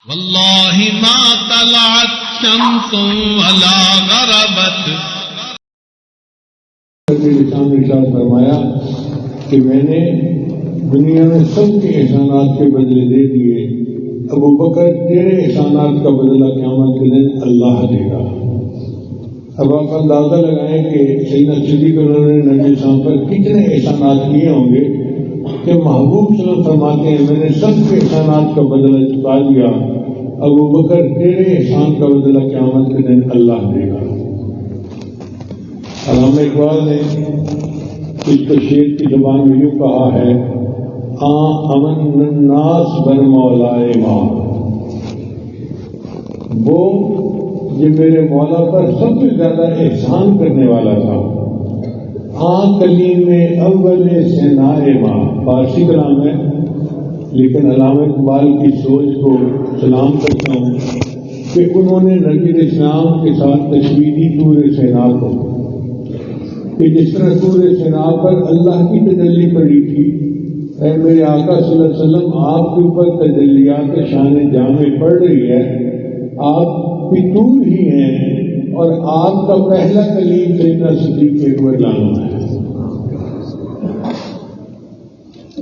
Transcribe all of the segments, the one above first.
واللہ ما طلعت شمس ولا غربت. ارشاد فرمایا کہ میں نے دنیا میں سب کے احسانات کے بدلے دے دیے، ابو بکر تیرے احسانات کا بدلہ قیامت کے دن اللہ دے گا. اب آپ اندازہ لگائیں کہ سیدنا صدیق انہوں نے نبی صاحب پر کتنے احسانات کیے ہوں گے کہ محبوب صلی اللہ علیہ وسلم فرماتے ہیں میں نے سب کے احسانات کا بدلہ چکا دیا، ابو بکر تیرے احسان کا بدلہ قیامت کے دن اللہ دے گا. علامہ اقبال نے اس کو شعر کی زبان میں یوں کہا ہے، امن الناس بر مولائے ماں، وہ یہ میرے مولا پر سب سے زیادہ احسان کرنے والا تھا. کلیم اول سنائے ماں، فارسی کلام ہے لیکن علامہ اقبال کی سوچ کو سلام کرتا ہوں کہ انہوں نے نبی اسلام کے ساتھ تشبیہ دی طور سینا کو، کہ جس طرح طور سینا پر اللہ کی تجلی پڑی تھی، اے میرے آقا صلی اللہ علیہ وسلم آپ کے اوپر تجلیات شان جامع پڑ رہی ہے، آپ بھی طور ہی ہیں اور آپ کا پہلا کلیم سیدنا صدیق اکبر لانو ہے.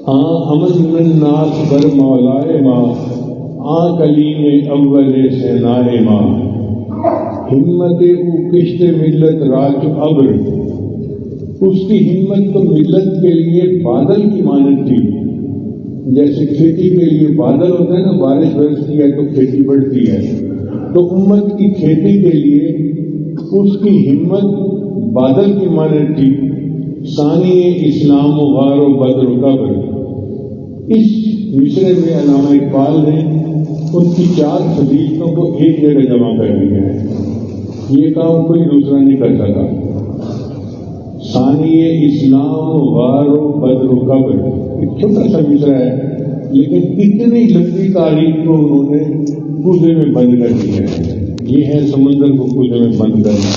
امن الناس بر مولائے ماں، کلیم اول سینائے ماں، ہمت او کشت ملت راج ابر، اس کی ہمت تو ملت کے لیے بادل کی مانند تھی. جیسے کھیتی کے لیے بادل ہوتا ہے نا، بارش برستی ہے تو کھیتی بڑھتی ہے، تو امت کی کھیتی کے لیے اس کی ہمت بادل کی مانند تھی. ثانی اسلام و غار و بدر و قبر، اس مصرے میں علامہ اقبال نے ان کی 4 فضیلتوں کو ایک جگہ جمع کر دیا ہے. یہ کام کوئی دوسرا نہیں کر سکا. ثانی اسلام و غار و بدر و قبر، ایک چھوٹا سا مصرا ہے لیکن اتنی لمبی تاریخ کو انہوں نے کوزے میں بند کر دیا ہے. یہ ہے سمندر کو کوزے میں بند کرنا.